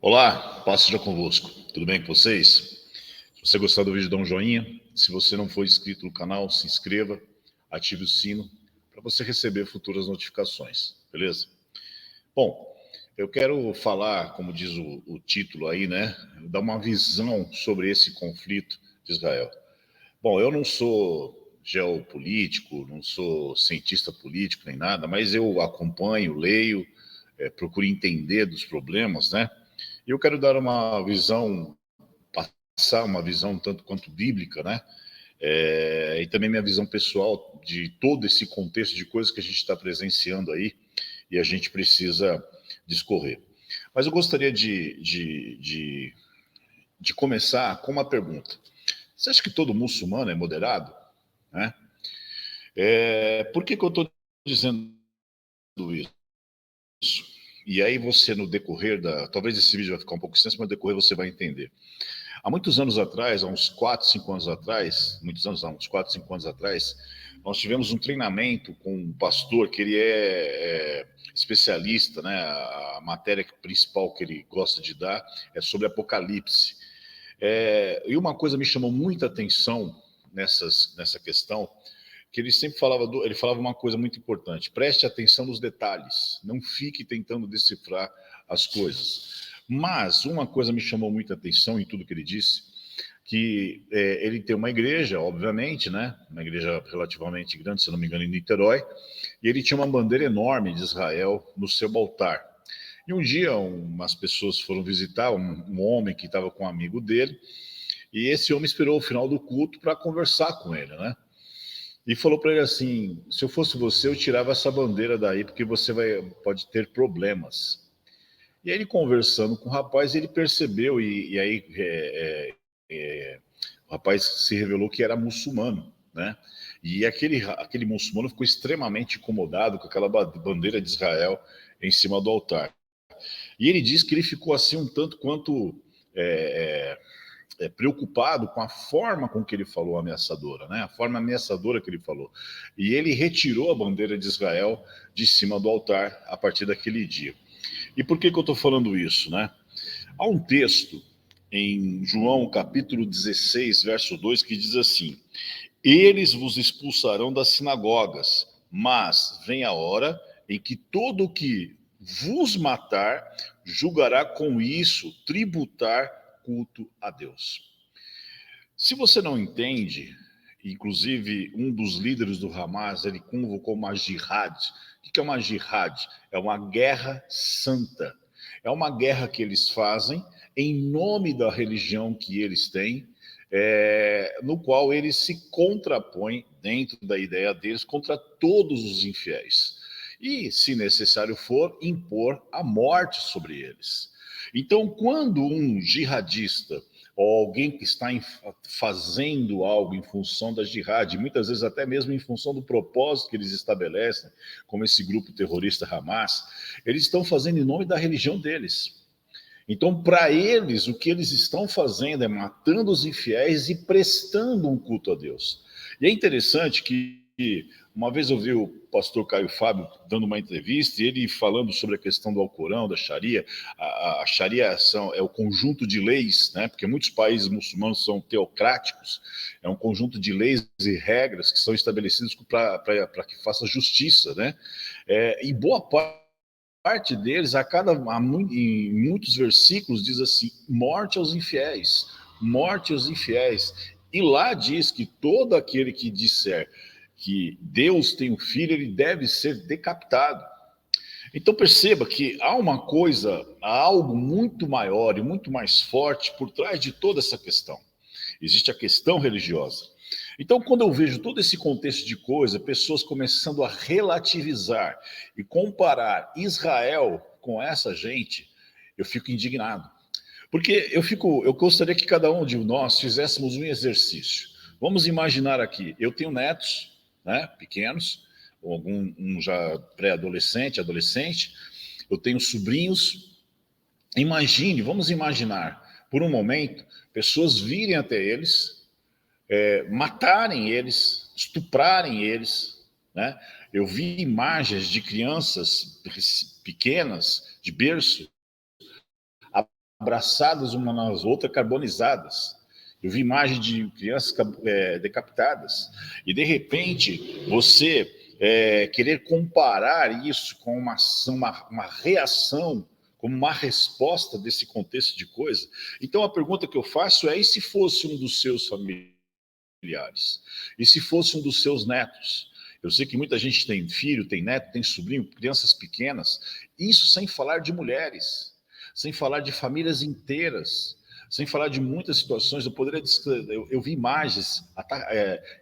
Olá, paz seja convosco. Tudo bem com vocês? Se você gostar do vídeo, dá um joinha. Se você não for inscrito no canal, se inscreva, ative o sino para você receber futuras notificações, beleza? Bom, eu quero falar, como diz o título aí, né? Dar uma visão sobre esse conflito de Israel. Bom, eu não sou geopolítico, não sou cientista político nem nada, mas eu acompanho, leio, procuro entender dos problemas, né? E eu quero dar uma visão, passar uma visão tanto quanto bíblica, né? E também minha visão pessoal de todo esse contexto de coisas que a gente está presenciando aí e a gente precisa discorrer. Mas eu gostaria de começar com uma pergunta. Você acha que todo muçulmano é moderado? Né? Por que eu estou dizendo isso? E aí você, no decorrer talvez esse vídeo vai ficar um pouco extenso, mas no decorrer você vai entender. Há muitos anos atrás, há uns 4, 5 anos atrás, uns 4, 5 anos atrás, nós tivemos um treinamento com um pastor que ele é especialista, né? A matéria principal que ele gosta de dar é sobre Apocalipse. E uma coisa me chamou muita atenção nessa questão, que ele sempre falava, ele falava uma coisa muito importante: preste atenção nos detalhes, não fique tentando decifrar as coisas. Mas uma coisa me chamou muita atenção em tudo que ele disse, que ele tem uma igreja, obviamente, né? Uma igreja relativamente grande, se não me engano, em Niterói, e ele tinha uma bandeira enorme de Israel no seu altar. E um dia umas pessoas foram visitar um homem que estava com um amigo dele, e esse homem esperou o final do culto para conversar com ele, né? E falou para ele assim: se eu fosse você, eu tirava essa bandeira daí, porque você pode ter problemas. E aí ele conversando com o rapaz, ele percebeu, e aí o rapaz se revelou que era muçulmano, né? E aquele muçulmano ficou extremamente incomodado com aquela bandeira de Israel em cima do altar. E ele disse que ele ficou assim um tanto quanto preocupado com a forma com que ele falou ameaçadora, né? A forma ameaçadora que ele falou. E ele retirou a bandeira de Israel de cima do altar a partir daquele dia. E por que eu estou falando isso, né? Há um texto em João capítulo 16, verso 2, que diz assim: eles vos expulsarão das sinagogas, mas vem a hora em que todo o que vos matar julgará com isso tributar culto a Deus. Se você não entende, inclusive um dos líderes do Hamas, ele convocou uma jihad. O que é uma jihad? É uma guerra santa. É uma guerra que eles fazem em nome da religião que eles têm, no qual eles se contrapõem, dentro da ideia deles, contra todos os infiéis. E, se necessário for, impor a morte sobre eles. Então, quando um jihadista ou alguém que está fazendo algo em função da jihad, muitas vezes até mesmo em função do propósito que eles estabelecem, como esse grupo terrorista Hamas, eles estão fazendo em nome da religião deles. Então, para eles, o que eles estão fazendo é matando os infiéis e prestando um culto a Deus. E é interessante que uma vez eu vi o pastor Caio Fábio dando uma entrevista e ele falando sobre a questão do Alcorão, da Sharia. A Sharia é o conjunto de leis, né? Porque muitos países muçulmanos são teocráticos, é um conjunto de leis e regras que são estabelecidos para que faça justiça, né? E boa parte deles, em muitos versículos, diz assim: morte aos infiéis, morte aos infiéis. E lá diz que todo aquele que disser que Deus tem um filho, ele deve ser decapitado. Então perceba que há uma coisa, há algo muito maior e muito mais forte por trás de toda essa questão. Existe a questão religiosa. Então, quando eu vejo todo esse contexto de coisa, pessoas começando a relativizar e comparar Israel com essa gente, eu fico indignado. Porque eu gostaria que cada um de nós fizéssemos um exercício. Vamos imaginar aqui, eu tenho netos, né, pequenos, um já pré-adolescente, adolescente, eu tenho sobrinhos. Vamos imaginar, por um momento, pessoas virem até eles, matarem eles, estuprarem eles, né? Eu vi imagens de crianças pequenas, de berço, abraçadas uma nas outras, carbonizadas. Eu vi imagem de crianças decapitadas. E, de repente, você querer comparar isso com uma ação, uma reação, como uma resposta desse contexto de coisa. Então, a pergunta que eu faço é: e se fosse um dos seus familiares? E se fosse um dos seus netos? Eu sei que muita gente tem filho, tem neto, tem sobrinho, crianças pequenas. Isso sem falar de mulheres, sem falar de famílias inteiras, sem falar de muitas situações. Eu vi imagens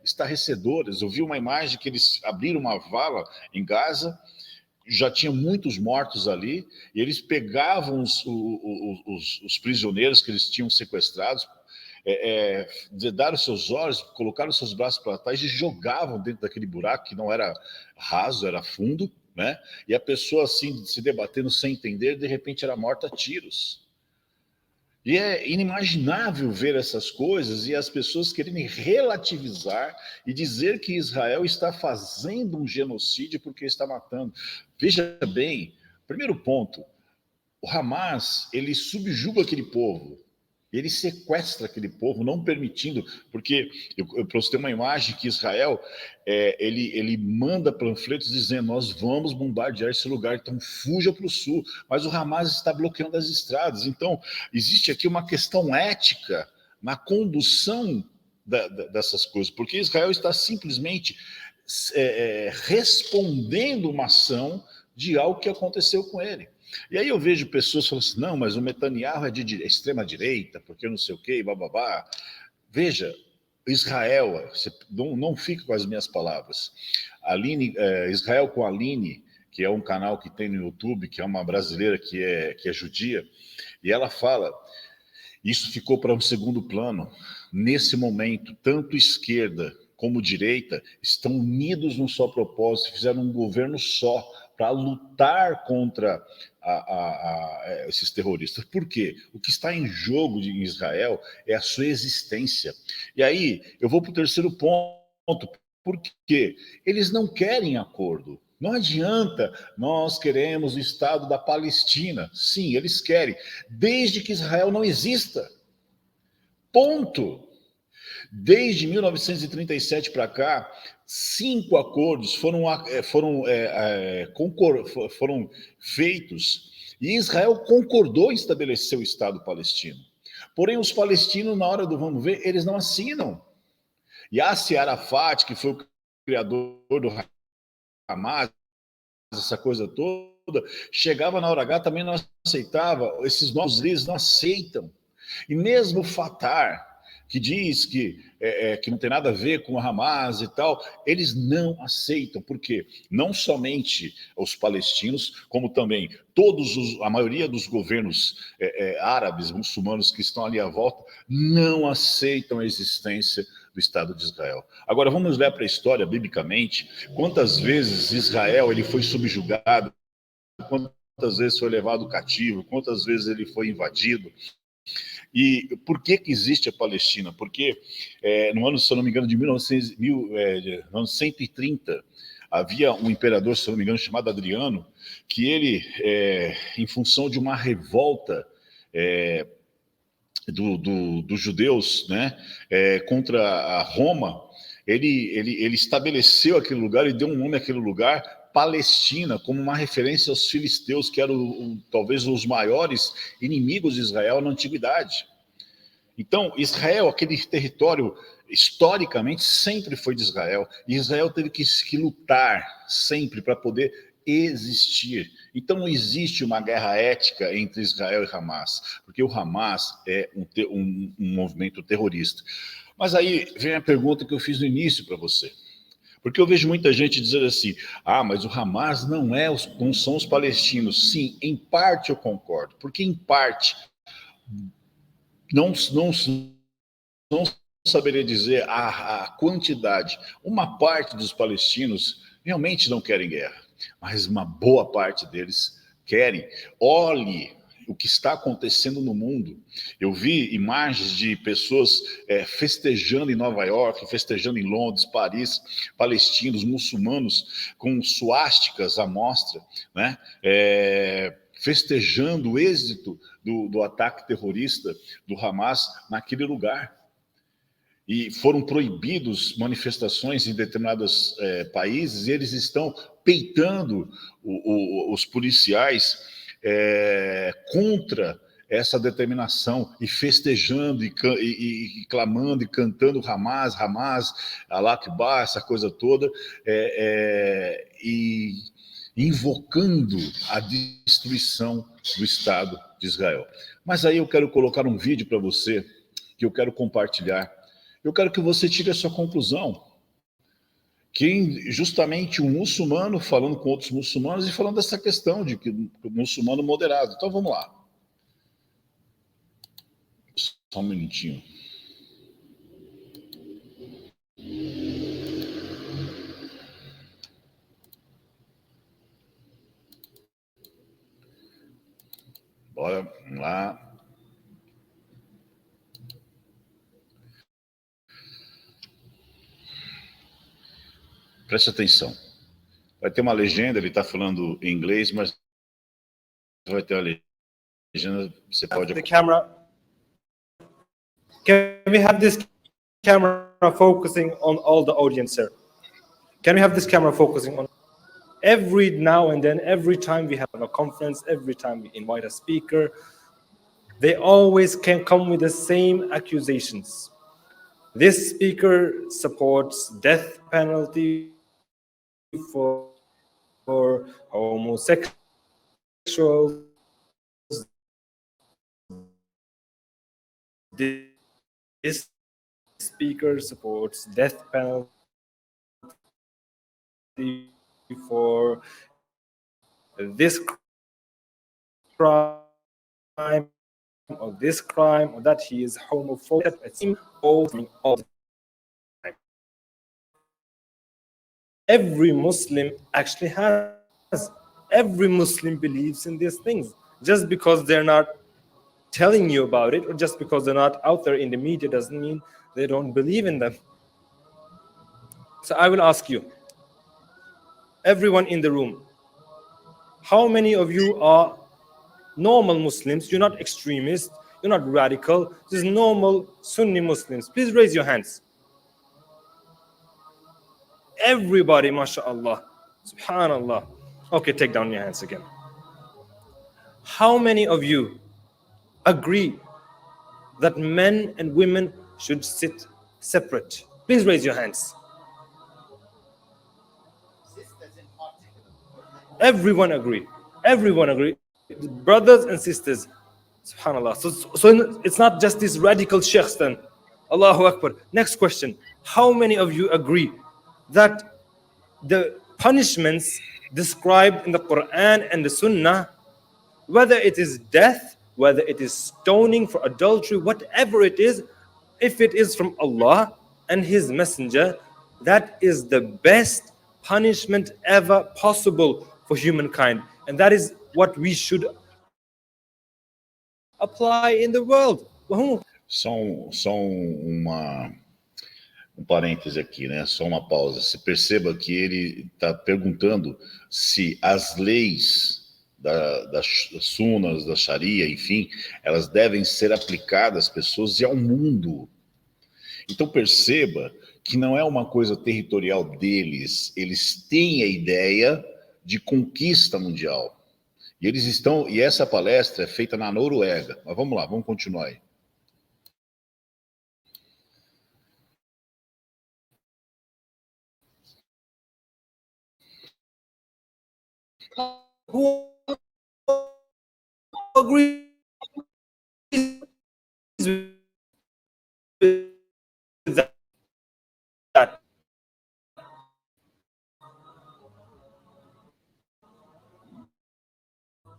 estarrecedoras. Eu vi uma imagem que eles abriram uma vala em Gaza, já tinha muitos mortos ali, e eles pegavam os prisioneiros que eles tinham sequestrados, vedaram seus olhos, colocaram seus braços para trás e jogavam dentro daquele buraco que não era raso, era fundo, né? E a pessoa assim se debatendo sem entender, de repente era morta a tiros. E é inimaginável ver essas coisas e as pessoas quererem relativizar e dizer que Israel está fazendo um genocídio porque está matando. Veja bem, primeiro ponto, o Hamas, ele subjuga aquele povo. Ele sequestra aquele povo, não permitindo, porque para você ter uma imagem que Israel, ele manda panfletos dizendo: nós vamos bombardear esse lugar, então fuja para o sul. Mas o Hamas está bloqueando as estradas. Então, existe aqui uma questão ética na condução dessas coisas, porque Israel está simplesmente respondendo uma ação de algo que aconteceu com ele. E aí eu vejo pessoas falando assim: não, mas o Netanyahu é de extrema-direita, porque não sei o quê, bababá. Veja, Israel, você não fica com as minhas palavras. Israel com a Aline, que é um canal que tem no YouTube, que é uma brasileira que é judia, e ela fala: isso ficou para um segundo plano. Nesse momento, tanto esquerda como direita estão unidos num só propósito, fizeram um governo só para lutar contra esses terroristas. Por quê? O que está em jogo em Israel é a sua existência. E aí, eu vou para o terceiro ponto. Por quê? Eles não querem acordo. Não adianta, nós queremos o Estado da Palestina. Sim, eles querem, desde que Israel não exista. Ponto. Desde 1937 para cá, 5 acordos foram feitos e Israel concordou em estabelecer o Estado palestino. Porém, os palestinos, na hora do vamos ver, eles não assinam. Yasser Arafat, que foi o criador do Hamas, essa coisa toda, chegava na hora H, também não aceitava. Esses novos líderes não aceitam. E mesmo o Fatah, que diz que não tem nada a ver com a Hamas e tal, eles não aceitam, porque não somente os palestinos, como também a maioria dos governos árabes, muçulmanos que estão ali à volta, não aceitam a existência do Estado de Israel. Agora, vamos olhar para a história, biblicamente, quantas vezes Israel ele foi subjugado, quantas vezes foi levado cativo, quantas vezes ele foi invadido. E por que existe a Palestina? Porque no ano, se eu não me engano, de 130, havia um imperador, se eu não me engano, chamado Adriano, que ele, em função de uma revolta dos judeus, né, contra a Roma, ele estabeleceu aquele lugar e deu um nome àquele lugar, Palestina, como uma referência aos filisteus, que eram talvez os maiores inimigos de Israel na antiguidade. Então, Israel, aquele território, historicamente, sempre foi de Israel. E Israel teve que lutar sempre para poder existir. Então, não existe uma guerra ética entre Israel e Hamas, porque o Hamas é um movimento terrorista. Mas aí vem a pergunta que eu fiz no início para você. Porque eu vejo muita gente dizer assim: ah, mas o Hamas não são os palestinos. Sim, em parte eu concordo, porque em parte não saberia dizer a quantidade. Uma parte dos palestinos realmente não querem guerra, mas uma boa parte deles querem. Olhe o que está acontecendo no mundo. Eu vi imagens de pessoas festejando em Nova York, festejando em Londres, Paris, palestinos, muçulmanos, com suásticas à mostra, né? festejando o êxito do ataque terrorista do Hamas naquele lugar. E foram proibidos manifestações em determinados países, e eles estão peitando os policiais contra essa determinação, e festejando, e clamando, e cantando Hamas, Hamas, Allah Akbar, essa coisa toda, e invocando a destruição do Estado de Israel. Mas aí eu quero colocar um vídeo para você, que eu quero compartilhar. Eu quero que você tire a sua conclusão. Que justamente um muçulmano falando com outros muçulmanos e falando dessa questão de que o muçulmano moderado. Então vamos lá. Só um minutinho. Bora, vamos lá. Preste atenção. Vai ter uma legenda, ele está falando em inglês, mas vai ter uma legenda, você pode... The camera. Can we have this camera focusing on all the audience, sir? Can we have this camera focusing on every now and then, every time we have a conference, every time we invite a speaker, they always can come with the same accusations. This speaker supports death penalty for homosexuals. This speaker supports death penalty for this crime or this crime, or that he is homophobic. It's all the time. Every Muslim actually has. Every Muslim believes in these things. Just because they're not telling you about it, or just because they're not out there in the media, doesn't mean they don't believe in them. So I will ask you, everyone in the room, how many of you are normal Muslims? You're not extremists, you're not radical, just normal Sunni Muslims. Please raise your hands. Everybody, mashallah, subhanallah. Okay, take down your hands again. How many of you agree that men and women should sit separate? Please raise your hands. Everyone agree. Everyone agree. Brothers and sisters. Subhanallah. So it's not just these radical sheikhs then. Allahu Akbar. Next question. How many of you agree that the punishments described in the Quran and the Sunnah, whether it is death, whether it is stoning for adultery, whatever it is, if it is from Allah and His Messenger, that is the best punishment ever possible for humankind, and that is what we should apply in the world. Só um parêntese aqui, né? Só uma pausa. Você perceba que ele está perguntando se as leis das sunas, da Sharia, enfim, elas devem ser aplicadas às pessoas e ao mundo. Então perceba que não é uma coisa territorial deles. Eles têm a ideia de conquista mundial. E eles estão, e essa palestra é feita na Noruega. Mas vamos lá, vamos continuar aí. Who agrees with that?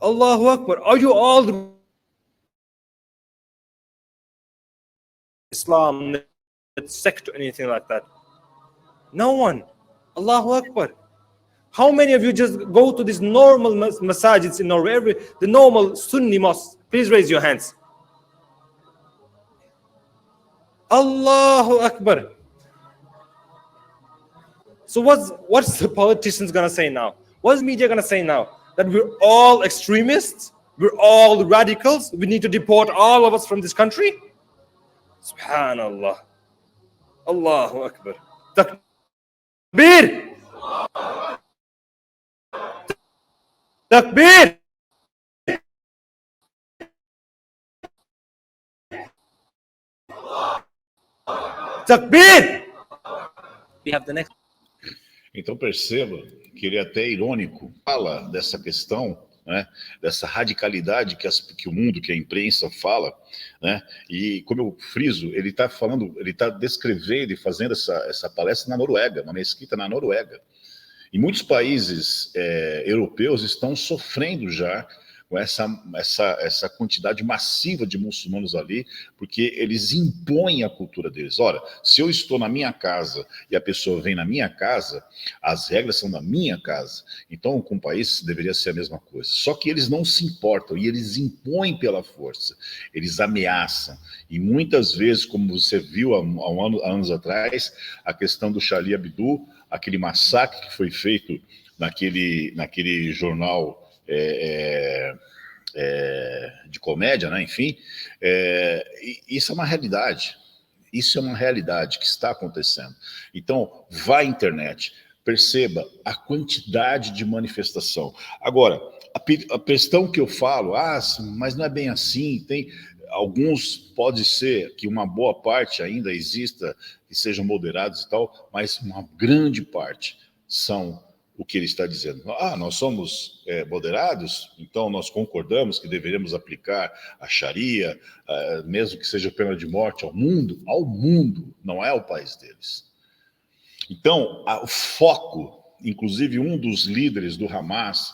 Allahu Akbar. Are you all Islam, sect or anything like that? No one. Allahu Akbar. How many of you just go to these normal masajids in Norway, the normal Sunni mosques? Please raise your hands. Allahu Akbar. So what's the politicians gonna say now? What's media gonna say now? that we're all extremists, we're all radicals, we need to deport all of us from this country? Subhanallah. Allahu Akbar. Takbir! Takbir! Takbir! We have the next. Então perceba que ele é até irônico, fala dessa questão, né, dessa radicalidade que o mundo, que a imprensa fala, né, e como eu friso, ele está falando, ele está descrevendo e fazendo essa palestra na Noruega, uma mesquita na Noruega. E muitos países europeus estão sofrendo já com essa quantidade massiva de muçulmanos ali, porque eles impõem a cultura deles. Ora, se eu estou na minha casa e a pessoa vem na minha casa, as regras são da minha casa. Então, com o país deveria ser a mesma coisa. Só que eles não se importam e eles impõem pela força, eles ameaçam. E muitas vezes, como você viu há anos atrás, a questão do Charlie Hebdo, aquele massacre que foi feito naquele jornal de comédia, né? Enfim, isso é uma realidade. Isso é uma realidade que está acontecendo. Então, vá à internet, perceba a quantidade de manifestação. Agora, a questão que eu falo, mas não é bem assim, tem alguns, pode ser que uma boa parte ainda exista, que sejam moderados e tal, mas uma grande parte são o que ele está dizendo. Nós somos moderados, então nós concordamos que deveríamos aplicar a Sharia, mesmo que seja pena de morte ao mundo, não é ao país deles. Então, o foco, inclusive um dos líderes do Hamas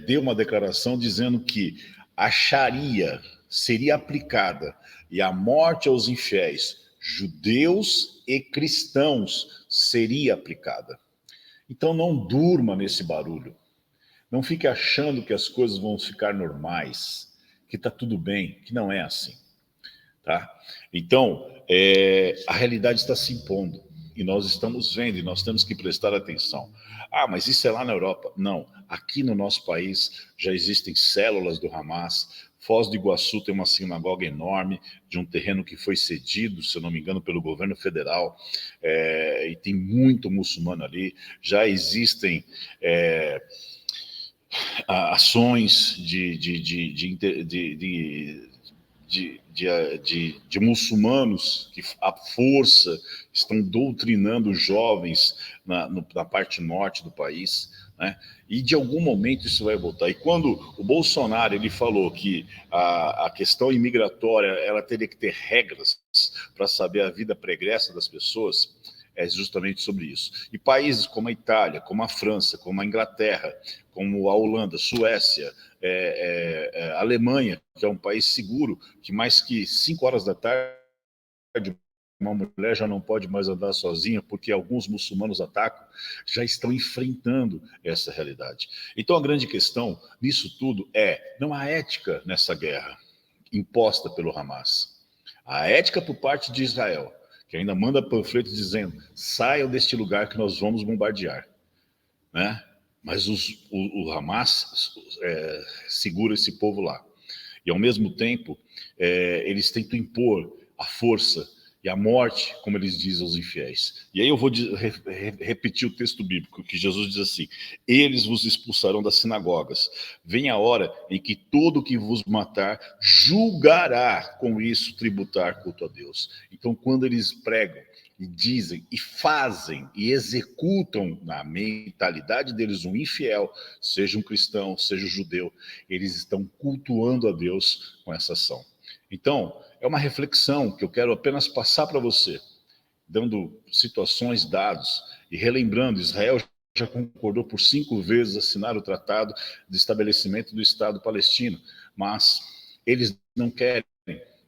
deu uma declaração dizendo que a Sharia seria aplicada e a morte aos infiéis, judeus e cristãos, seria aplicada. Então não durma nesse barulho. Não fique achando que as coisas vão ficar normais, que está tudo bem, que não é assim. Tá? Então, a realidade está se impondo. E nós estamos vendo, e nós temos que prestar atenção. Mas isso é lá na Europa. Não. Aqui no nosso país já existem células do Hamas. Foz do Iguaçu tem uma sinagoga enorme de um terreno que foi cedido, se eu não me engano, pelo governo federal, e tem muito muçulmano ali. Já existem ações de muçulmanos que à força estão doutrinando jovens na parte norte do país, né? E de algum momento isso vai voltar. E quando o Bolsonaro ele falou que a questão imigratória ela teria que ter regras para saber a vida pregressa das pessoas, é justamente sobre isso. E países como a Itália, como a França, como a Inglaterra, como a Holanda, Suécia, a Alemanha, que é um país seguro, que mais que 5 horas da tarde uma mulher já não pode mais andar sozinha porque alguns muçulmanos atacam, já estão enfrentando essa realidade. Então a grande questão nisso tudo não há ética nessa guerra imposta pelo Hamas. A ética por parte de Israel, que ainda manda panfletos dizendo, saiam deste lugar que nós vamos bombardear, né? Mas o Hamas segura esse povo lá. E, ao mesmo tempo, eles tentam impor a força e a morte, como eles dizem aos infiéis. E aí eu vou repetir o texto bíblico, que Jesus diz assim, eles vos expulsarão das sinagogas. Vem a hora em que todo que vos matar julgará com isso tributar culto a Deus. Então, quando eles pregam, e dizem, e fazem, e executam na mentalidade deles um infiel, seja um cristão, seja um judeu, eles estão cultuando a Deus com essa ação. Então, é uma reflexão que eu quero apenas passar para você, dando situações, dados, e relembrando, Israel já concordou por 5 vezes assinar o tratado de estabelecimento do Estado palestino, mas eles não querem,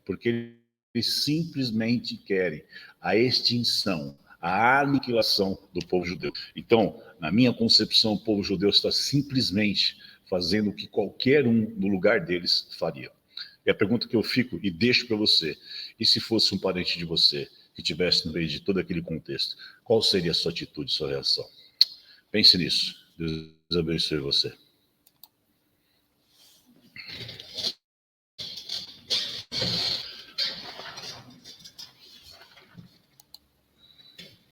porque eles simplesmente querem a extinção, a aniquilação do povo judeu. Então, na minha concepção, o povo judeu está simplesmente fazendo o que qualquer um no lugar deles faria. E a pergunta que eu fico e deixo para você, e se fosse um parente de você que estivesse no meio de todo aquele contexto, qual seria a sua atitude, sua reação? Pense nisso. Deus abençoe você.